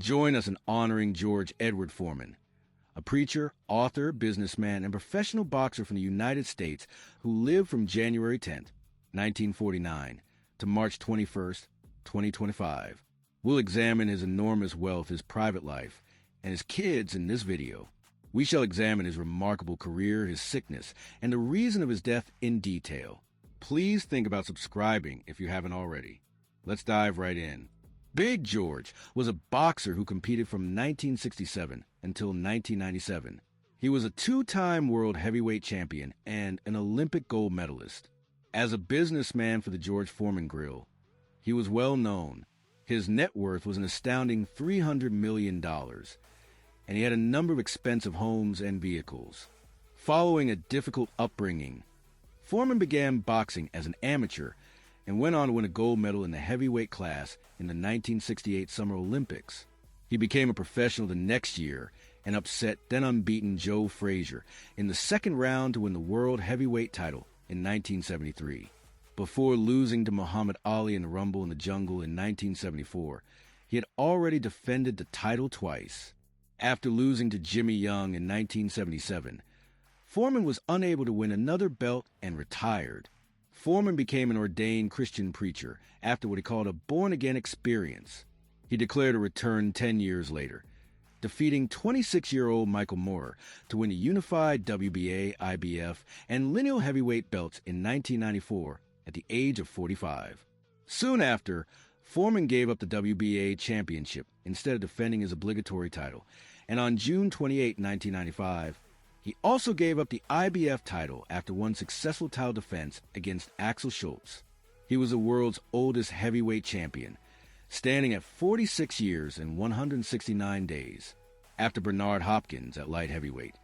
Join us in honoring George Edward Foreman, a preacher, author, businessman, and professional boxer from the United States who lived from January 10th, 1949 to March 21st, 2025. We'll examine his enormous wealth, his private life, and his kids in this video. We shall examine his remarkable career, his sickness, and the reason of his death in detail. Please think about subscribing if you haven't already. Let's dive right in. Big George was a boxer who competed from 1967 until 1997. He was a two-time world heavyweight champion and an Olympic gold medalist. As a businessman for the George Foreman Grill, he was well known. His net worth was an astounding $300 million, and he had a number of expensive homes and vehicles. Following a difficult upbringing, Foreman began boxing as an amateur and went on to win a gold medal in the heavyweight class in the 1968 Summer Olympics. He became a professional the next year and upset then unbeaten Joe Frazier in the second round to win the world heavyweight title in 1973. Before losing to Muhammad Ali in the Rumble in the Jungle in 1974, he had already defended the title twice. After losing to Jimmy Young in 1977, Foreman was unable to win another belt and retired. Foreman became an ordained Christian preacher after what he called a born-again experience. He declared a return 10 years later, defeating 26-year-old Michael Moorer to win the unified WBA, IBF, and lineal heavyweight belts in 1994 at the age of 45. Soon after, Foreman gave up the WBA championship instead of defending his obligatory title, and on June 28, 1995, he also gave up the IBF title after one successful title defense against Axel Schultz. He was the world's oldest heavyweight champion, standing at 46 years and 169 days. After Bernard Hopkins at light heavyweight,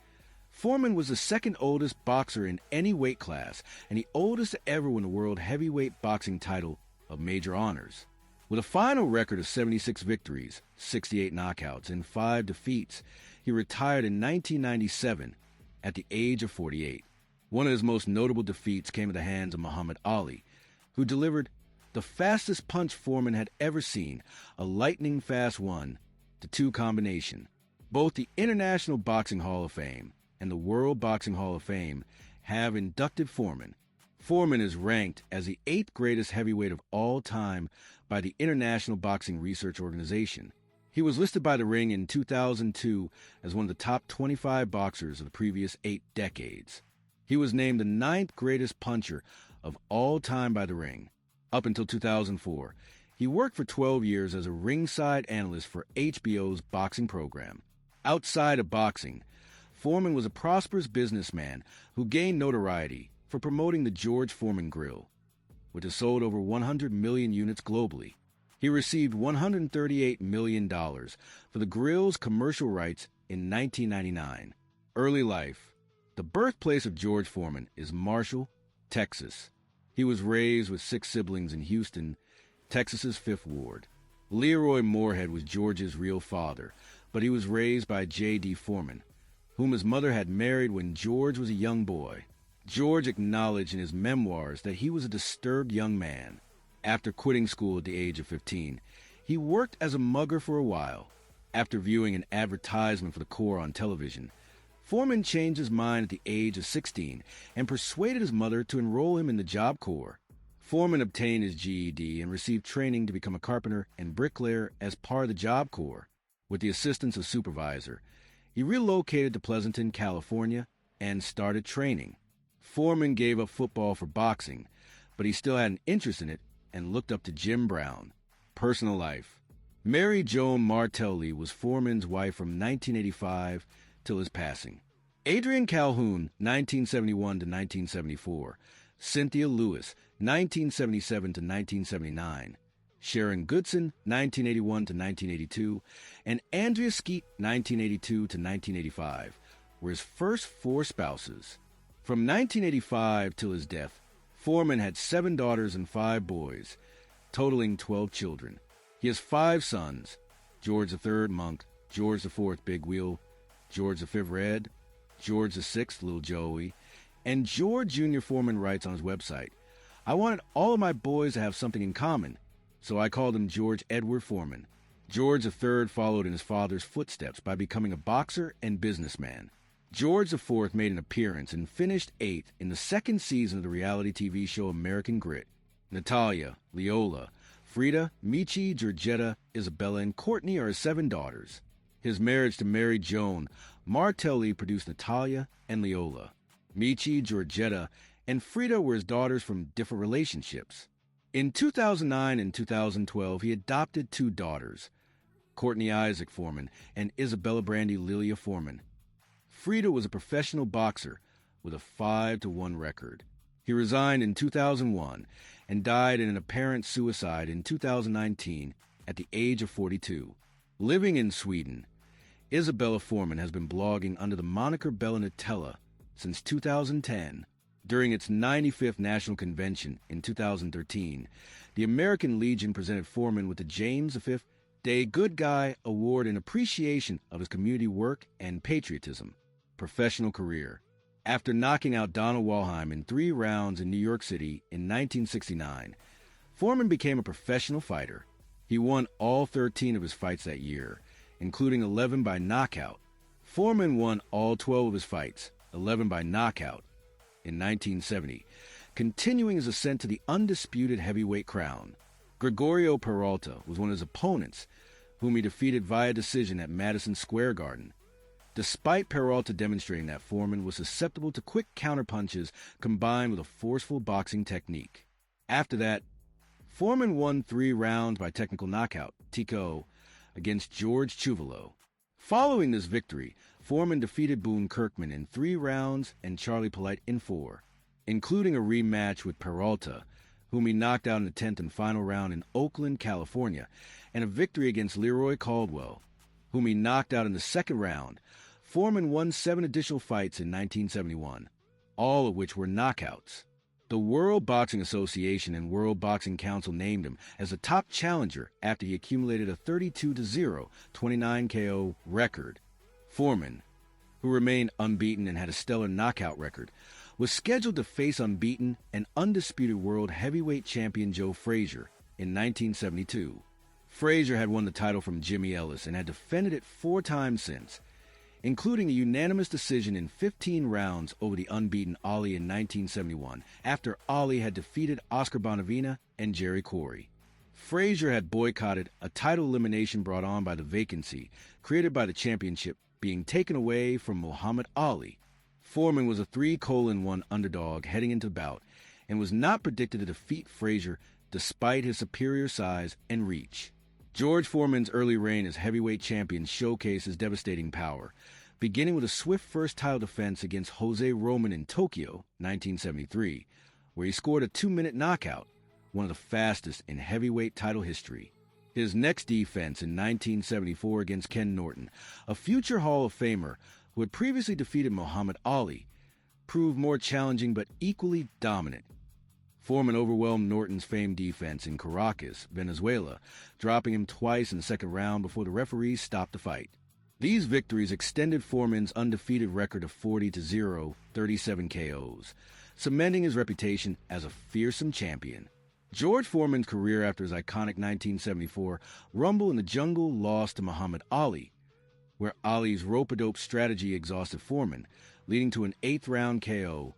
Foreman was the second oldest boxer in any weight class and the oldest to ever win the world heavyweight boxing title of major honors. With a final record of 76 victories, 68 knockouts, and 5 defeats, he retired in 1997 at the age of 48. One of his most notable defeats came at the hands of Muhammad Ali, who delivered the fastest punch Foreman had ever seen, a lightning-fast 1-2 combination. Both the International Boxing Hall of Fame and the World Boxing Hall of Fame have inducted Foreman. Foreman is ranked as the 8th greatest heavyweight of all time by the International Boxing Research Organization. He was listed by the Ring in 2002 as one of the top 25 boxers of the previous 8 decades. He was named the 9th greatest puncher of all time by the Ring. Up until 2004, he worked for 12 years as a ringside analyst for HBO's boxing program. Outside of boxing, Foreman was a prosperous businessman who gained notoriety for promoting the George Foreman Grill, which has sold over 100 million units globally. He received $138 million for the grill's commercial rights in 1999. Early life. The birthplace of George Foreman is Marshall, Texas. He was raised with 6 siblings in Houston, Texas's 5th Ward. Leroy Moorhead was George's real father, but he was raised by J.D. Foreman, whom his mother had married when George was a young boy. George acknowledged in his memoirs that he was a disturbed young man. After quitting school at the age of 15, he worked as a mugger for a while. After viewing an advertisement for the Corps on television, Foreman changed his mind at the age of 16 and persuaded his mother to enroll him in the Job Corps. Foreman obtained his GED and received training to become a carpenter and bricklayer as part of the Job Corps. With the assistance of a supervisor, he relocated to Pleasanton, California, and started training. Foreman gave up football for boxing, but he still had an interest in it and looked up to Jim Brown. Personal life. Mary Joan Martelly was Foreman's wife from 1985 till his passing. Adrienne Calhoun, 1971 to 1974. Cynthia Lewis, 1977 to 1979. Sharon Goodson, 1981 to 1982. And Andrea Skeete, 1982 to 1985, were his first 4 spouses. From 1985 till his death, Foreman had 7 daughters and 5 boys, totaling 12 children. He has 5 sons: George III, Monk; George IV, Big Wheel; George V, Red; George VI, Little Joey; and George Jr. Foreman writes on his website, "I wanted all of my boys to have something in common, so I called them George Edward Foreman. George III followed in his father's footsteps by becoming a boxer and businessman. George IV made an appearance and finished 8th in the second season of the reality TV show American Grit. Natalia, Leola, Freeda, Michi, Georgetta, Isabella, and Courtney are his 7 daughters. His marriage to Mary Joan Martelly produced Natalia and Leola. Michi, Georgetta, and Freeda were his daughters from different relationships. In 2009 and 2012, he adopted 2 daughters, Courtney Isaac Foreman and Isabella Brandy Lilia Foreman. Freeda was a professional boxer with a 5-1 record. He resigned in 2001 and died in an apparent suicide in 2019 at the age of 42. Living in Sweden, Isabella Foreman has been blogging under the moniker Bella Nutella since 2010. During its 95th National Convention in 2013, the American Legion presented Foreman with the James V. Day Good Guy Award in appreciation of his community work and patriotism. Professional career. After knocking out Donald Walheim in 3 rounds in New York City in 1969, Foreman became a professional fighter. He won all 13 of his fights that year, including 11 by knockout. Foreman won all 12 of his fights, 11 by knockout, in 1970, continuing his ascent to the undisputed heavyweight crown. Gregorio Peralta was one of his opponents, whom he defeated via decision at Madison Square Garden. Despite Peralta demonstrating that Foreman was susceptible to quick counterpunches combined with a forceful boxing technique. After that, Foreman won 3 rounds by technical knockout, TKO, against George Chuvalo. Following this victory, Foreman defeated Boone Kirkman in 3 rounds and Charlie Polite in 4, including a rematch with Peralta, whom he knocked out in the 10th and final round in Oakland, California, and a victory against Leroy Caldwell, whom he knocked out in the 2nd round. Foreman won 7 additional fights in 1971, all of which were knockouts. The World Boxing Association and World Boxing Council named him as a top challenger after he accumulated a 32-0, 29 KO record. Foreman, who remained unbeaten and had a stellar knockout record, was scheduled to face unbeaten and undisputed world heavyweight champion Joe Frazier in 1972. Frazier had won the title from Jimmy Ellis and had defended it 4 times since, including a unanimous decision in 15 rounds over the unbeaten Ali in 1971, after Ali had defeated Oscar Bonavena and Jerry Corey. Frazier had boycotted a title elimination brought on by the vacancy created by the championship being taken away from Muhammad Ali. Foreman was a 3-1 underdog heading into the bout and was not predicted to defeat Frazier despite his superior size and reach. George Foreman's early reign as heavyweight champion showcased his devastating power, beginning with a swift first title defense against Jose Roman in Tokyo, 1973, where he scored a 2-minute knockout, one of the fastest in heavyweight title history. His next defense in 1974 against Ken Norton, a future Hall of Famer who had previously defeated Muhammad Ali, proved more challenging but equally dominant. Foreman overwhelmed Norton's famed defense in Caracas, Venezuela, dropping him twice in the 2nd round before the referees stopped the fight. These victories extended Foreman's undefeated record of 40-0, 37 KOs, cementing his reputation as a fearsome champion. George Foreman's career after his iconic 1974 Rumble in the Jungle loss to Muhammad Ali, where Ali's rope-a-dope strategy exhausted Foreman, leading to an 8th-round KO,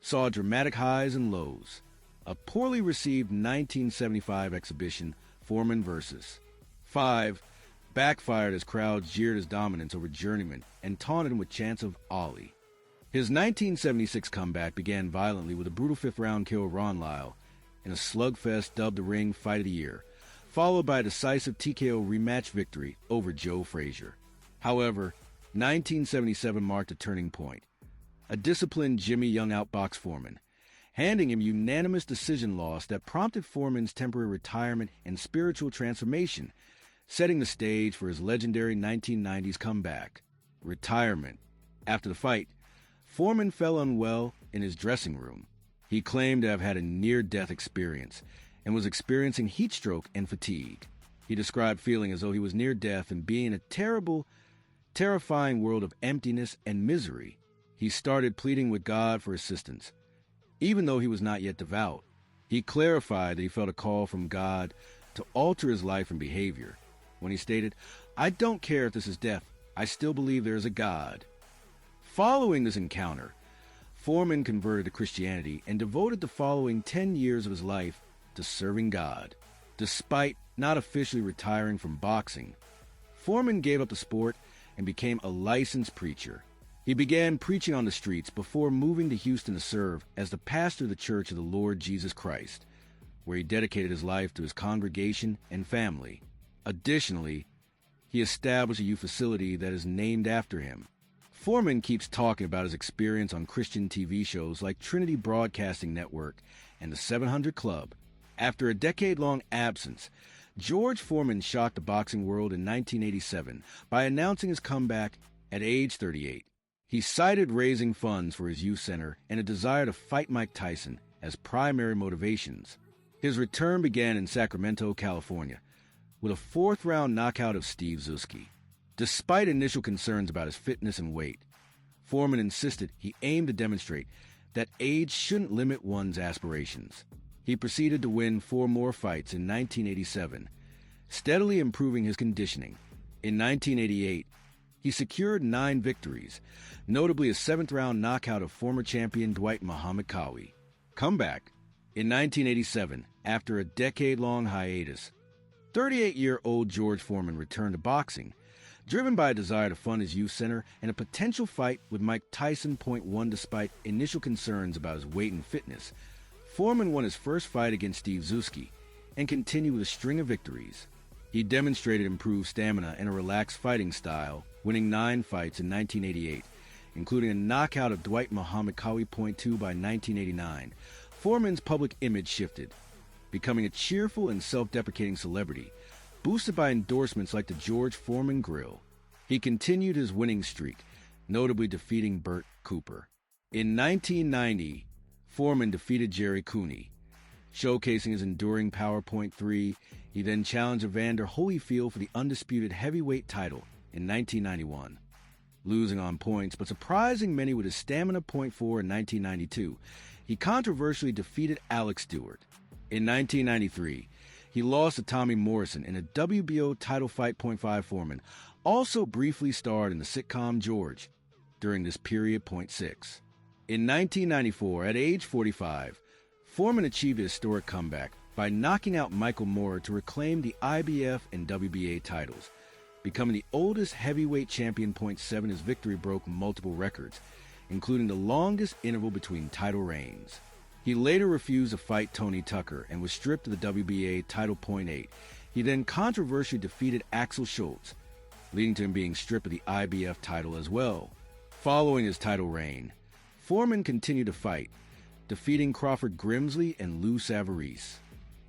saw dramatic highs and lows. A poorly received 1975 exhibition, Foreman vs. 5, backfired as crowds jeered his dominance over Journeyman and taunted him with chants of Ali. His 1976 comeback began violently with a brutal 5th-round kill of Ron Lyle in a slugfest dubbed the Ring Fight of the Year, followed by a decisive TKO rematch victory over Joe Frazier. However, 1977 marked a turning point. A disciplined Jimmy Young outboxed Foreman, handing him unanimous decision loss that prompted Foreman's temporary retirement and spiritual transformation, setting the stage for his legendary 1990s comeback. Retirement. After the fight, Foreman fell unwell in his dressing room. He claimed to have had a near-death experience and was experiencing heat stroke and fatigue. He described feeling as though he was near death and being in a terrifying world of emptiness and misery. He started pleading with God for assistance. Even though he was not yet devout, he clarified that he felt a call from God to alter his life and behavior. when he stated, "I don't care if this is death. I still believe there is a God." Following this encounter, Foreman converted to Christianity and devoted the following 10 years of his life to serving God. Despite not officially retiring from boxing, Foreman gave up the sport and became a licensed preacher. He began preaching on the streets before moving to Houston to serve as the pastor of the Church of the Lord Jesus Christ, where he dedicated his life to his congregation and family. Additionally, he established a youth facility that is named after him. Foreman keeps talking about his experience on Christian TV shows like Trinity Broadcasting Network and the 700 Club. After a decade-long absence, George Foreman shocked the boxing world in 1987 by announcing his comeback at age 38. He cited raising funds for his youth center and a desire to fight Mike Tyson as primary motivations. His return began in Sacramento, California, with a fourth-round knockout of Steve Zuski. Despite initial concerns about his fitness and weight, Foreman insisted he aimed to demonstrate that age shouldn't limit one's aspirations. He proceeded to win 4 more fights in 1987, steadily improving his conditioning. In 1988, he secured 9 victories, notably a 7th-round knockout of former champion Dwight Muhammad Qawi. Comeback. In 1987, after a decade-long hiatus, 38-year-old George Foreman returned to boxing, driven by a desire to fund his youth center and a potential fight with Mike Tyson. Despite initial concerns about his weight and fitness, Foreman won his first fight against Steve Zuski and continued with a string of victories. He demonstrated improved stamina and a relaxed fighting style, winning 9 fights in 1988, including a knockout of Dwight Muhammad Qawi. 2 by 1989. Foreman's public image shifted, becoming a cheerful and self-deprecating celebrity, boosted by endorsements like the George Foreman Grill. He continued his winning streak, notably defeating Burt Cooper. In 1990, Foreman defeated Jerry Cooney. Showcasing his enduring power. 3, he then challenged Evander Holyfield for the undisputed heavyweight title in 1991. Losing on points, but surprising many with his stamina. 4 in 1992, he controversially defeated Alex Stewart. In 1993, he lost to Tommy Morrison in a WBO title fight. 5 Foreman also briefly starred in the sitcom George during this period. 6. In 1994, at age 45, Foreman achieved a historic comeback by knocking out Michael Moorer to reclaim the IBF and WBA titles, becoming the oldest heavyweight champion. 7 His victory broke multiple records, including the longest interval between title reigns. He later refused to fight Tony Tucker and was stripped of the WBA title. 8. He then controversially defeated Axel Schultz, leading to him being stripped of the IBF title as well. Following his title reign, Foreman continued to fight, defeating Crawford Grimsley and Lou Savarese.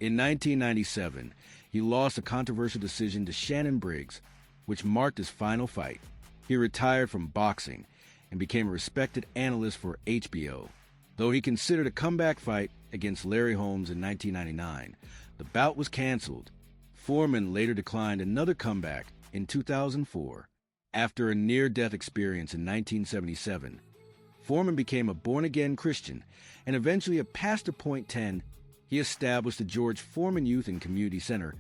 In 1997, he lost a controversial decision to Shannon Briggs, which marked his final fight. He retired from boxing and became a respected analyst for HBO. Though he considered a comeback fight against Larry Holmes in 1999, the bout was canceled. Foreman later declined another comeback in 2004. After a near-death experience in 1977, Foreman became a born-again Christian and eventually a pastor. 10, he established the George Foreman Youth and Community Center,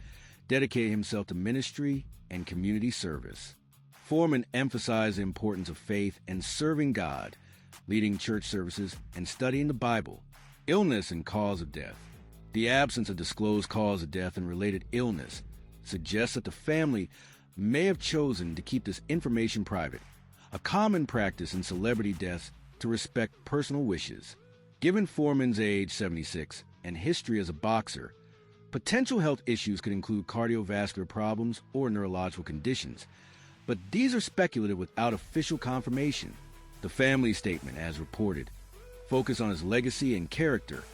dedicating himself to ministry and community service. Foreman emphasized the importance of faith and serving God, leading church services and studying the Bible. Illness and cause of death. The absence of disclosed cause of death and related illness suggests that the family may have chosen to keep this information private, a common practice in celebrity deaths to respect personal wishes. Given Foreman's age, 76, and history as a boxer, potential health issues could include cardiovascular problems or neurological conditions, but these are speculative without official confirmation. The family statement, as reported, focused on his legacy and character,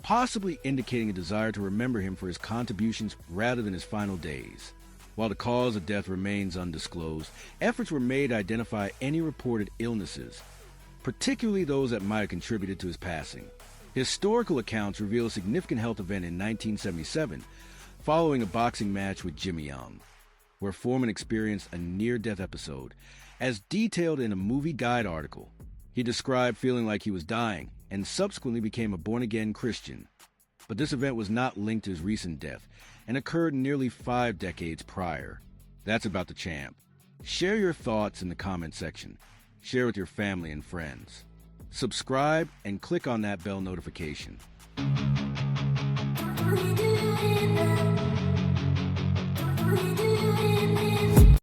possibly indicating a desire to remember him for his contributions rather than his final days. While the cause of death remains undisclosed, efforts were made to identify any reported illnesses, particularly those that might have contributed to his passing. Historical accounts reveal a significant health event in 1977, following a boxing match with Jimmy Young, where Foreman experienced a near-death episode, as detailed in a movie guide article. He described feeling like he was dying and subsequently became a born-again Christian. But this event was not linked to his recent death and occurred nearly 5 decades prior. That's about the champ. Share your thoughts in the comment section. Share with your family and friends. Subscribe and click on that bell notification.